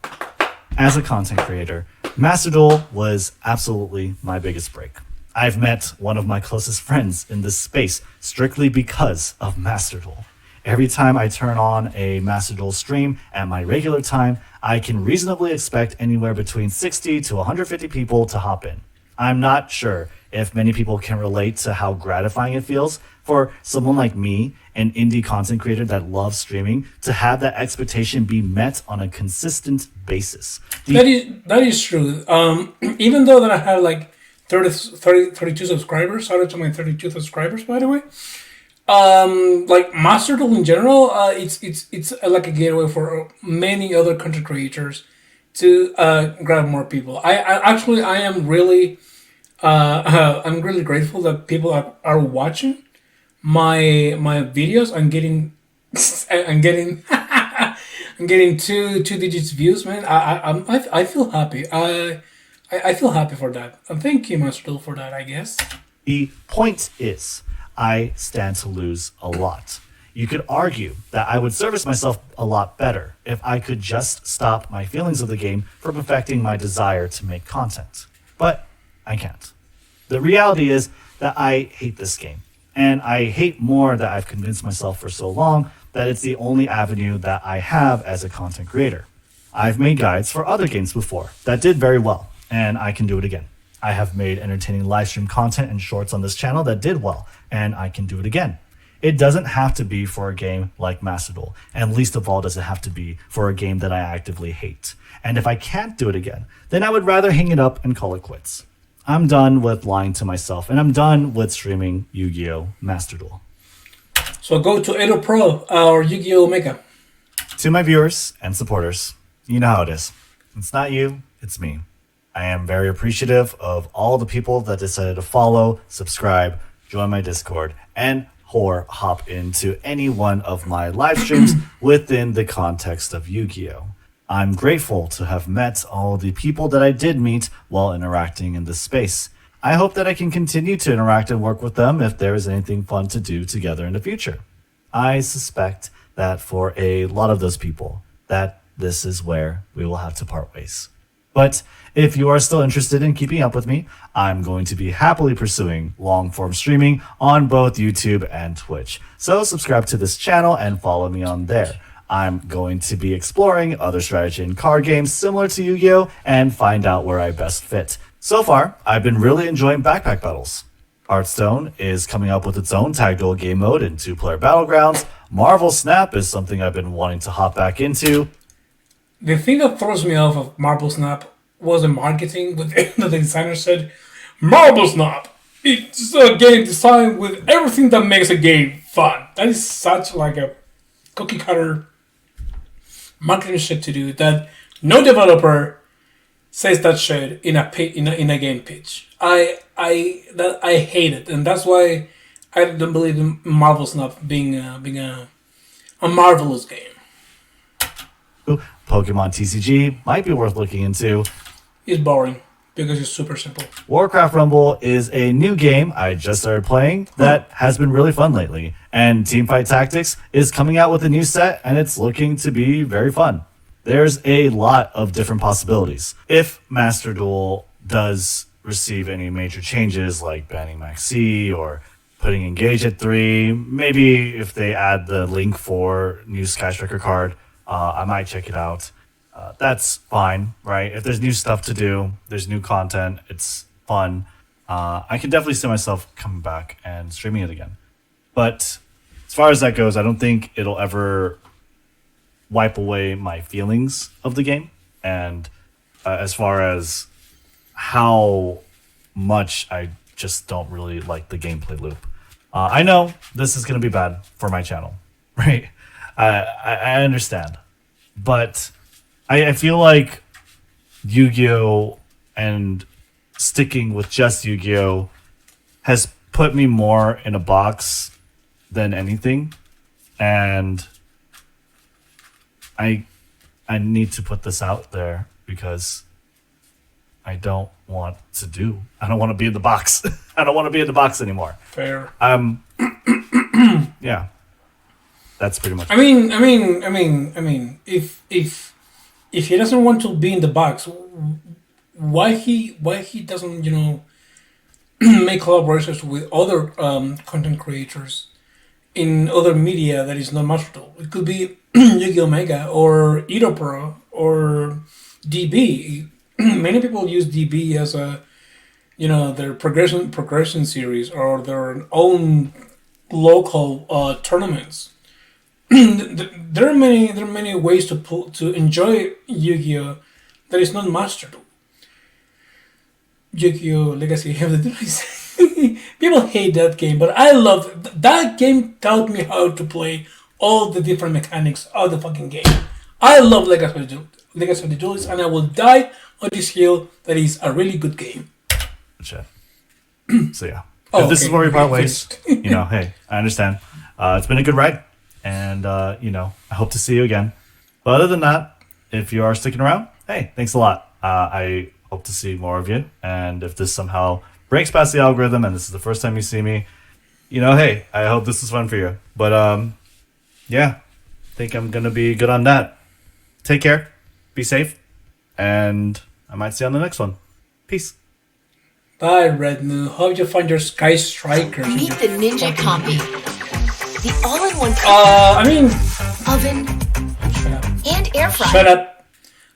As a content creator, Master Duel was absolutely my biggest break. I've met one of my closest friends in this space strictly because of Master Duel. Every time I turn on a Master Duel stream at my regular time, I can reasonably expect anywhere between 60 to 150 people to hop in. I'm not sure if many people can relate to how gratifying it feels for someone like me, an indie content creator that loves streaming, to have that expectation be met on a consistent basis. That is true. Even though that I have like 32 subscribers, shout out to my 32 subscribers, by the way. Like Master Duel in general, it's like a gateway for many other content creators to grab more people. I am really I'm really grateful that people are watching my videos. I'm getting I'm getting two digits views, man. I feel happy. I feel happy for that. And thank you, Master Duel, for that, I guess. The point is, I stand to lose a lot. You could argue that I would service myself a lot better if I could just stop my feelings of the game from affecting my desire to make content. But I can't. The reality is that I hate this game. And I hate more that I've convinced myself for so long that it's the only avenue that I have as a content creator. I've made guides for other games before that did very well, and I can do it again. I have made entertaining live stream content and shorts on this channel that did well, and I can do it again. It doesn't have to be for a game like Master Duel, and least of all does it have to be for a game that I actively hate. And if I can't do it again, then I would rather hang it up and call it quits. I'm done with lying to myself, and I'm done with streaming Yu-Gi-Oh! Master Duel. So go to Edo Pro or Yu-Gi-Oh! Mega. To my viewers and supporters, you know how it is. It's not you, it's me. I am very appreciative of all the people that decided to follow, subscribe, join my Discord, and or hop into any one of my live streams within the context of Yu-Gi-Oh! I'm grateful to have met all the people that I did meet while interacting in this space. I hope that I can continue to interact and work with them if there is anything fun to do together in the future. I suspect that for a lot of those people, that this is where we will have to part ways. But if you are still interested in keeping up with me, I'm going to be happily pursuing long-form streaming on both YouTube and Twitch. So subscribe to this channel and follow me on there. I'm going to be exploring other strategy and card games similar to Yu-Gi-Oh! And find out where I best fit. So far, I've been really enjoying backpack battles. Hearthstone is coming up with its own tag duel game mode and two-player battlegrounds. Marvel Snap is something I've been wanting to hop back into. The thing that throws me off of Marble Snap was the marketing. With the designer said, "Marble Snap, it's a game designed with everything that makes a game fun." That is such like a cookie cutter marketing shit to do that no developer says that shit in a game pitch. I hate it, and that's why I don't believe in Marvel Snap being a marvelous game. Pokemon TCG might be worth looking into. It's boring because it's super simple. Warcraft Rumble is a new game I just started playing that has been really fun lately. And Teamfight Tactics is coming out with a new set, and it's looking to be very fun. There's a lot of different possibilities. If Master Duel does receive any major changes, like banning Maxi or putting Engage at 3, maybe if they add the link for new Sky Striker card, I might check it out. That's fine, right? If there's new stuff to do, there's new content, it's fun. I can definitely see myself coming back and streaming it again. But as far as that goes, I don't think it'll ever wipe away my feelings of the game. And as far as how much I just don't really like the gameplay loop. I know this is going to be bad for my channel, right? I understand. But I feel like Yu-Gi-Oh and sticking with just Yu-Gi-Oh has put me more in a box than anything, and I I need to put this out there because I don't want to do. I don't want to be in the box. I don't want to be in the box anymore. Fair. Yeah, that's pretty much. If he doesn't want to be in the box, why he doesn't make collaborations with other content creators in other media that is not Master Duel? It could be Yu-Gi-Oh! Mega or Edo Pro or DB. Many people use DB as a their progression series or their own local tournaments. There are many ways to enjoy Yu-Gi-Oh that is not Master Duel. Yu-Gi-Oh Legacy of the Duelists. People hate that game, but I love that game. Taught me how to play all the different mechanics of the fucking game. I love Legacy of the Duelists, and I will die on this hill. That is a really good game. Shit. So yeah, Oh, if this is okay. where we part Okay. ways, hey, I understand. It's been a good ride, and I hope to see you again. But other than that, if you are sticking around, hey, thanks a lot. I hope to see more of you, and if this somehow breaks past the algorithm, and this is the first time you see me, hey, I hope this is fun for you. But yeah, think I'm gonna be good on that. Take care, be safe, and I might see you on the next one. Peace. Bye, Rednu. Hope you find your Sky Strikers. Meet the Ninja Combi. The all-in-one I mean, oven shut up. and air fryer. Shut up.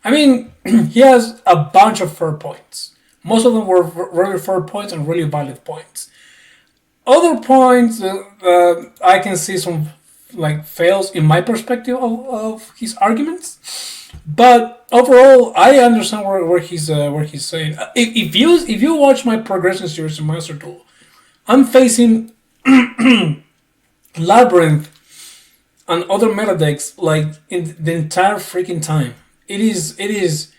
I mean, he has a bunch of fair points. Most of them were really fair points and really valid points. Other points, I can see some fails in my perspective of his arguments. But overall, I understand where he's saying. If you watch my progression series in Master Duel, I'm facing Labyrinth and other meta decks in the entire freaking time. It is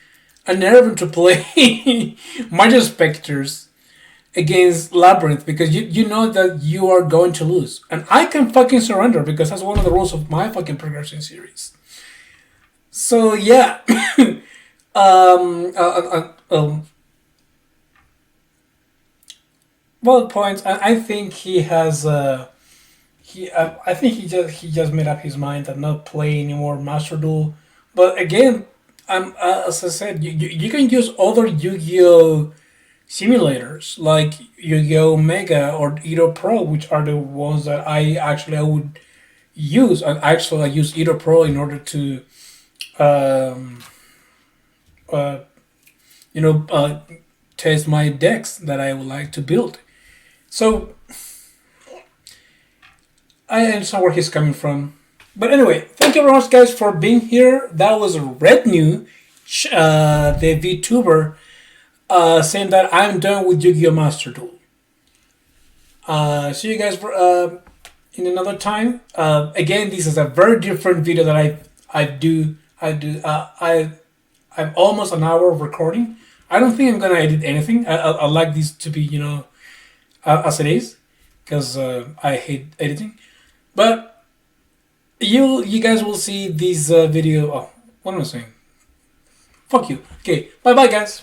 unnerving to play Magic Specters against Labyrinth because you know that you are going to lose, and I can fucking surrender because that's one of the rules of my fucking progression series. So yeah, well, points. I think he has. I think he just made up his mind that not play anymore Master Duel. But again, as I said, you can use other Yu-Gi-Oh simulators like Yu-Gi-Oh Mega or Edo Pro, which are the ones that I would use. And actually, I use Edo Pro in order to um, uh, test my decks that I would like to build. So I understand where he's coming from. But anyway, thank you very much, guys, for being here. That was Rednu, the VTuber, saying that I'm done with Yu-Gi-Oh! Master Duel. See you guys in another time. Again, this is a very different video that I do. I'm almost an hour of recording. I don't think I'm gonna edit anything. I like this to be as it is because I hate editing. But you guys will see this video. Oh, what am I saying? Fuck you. Okay, bye bye, guys.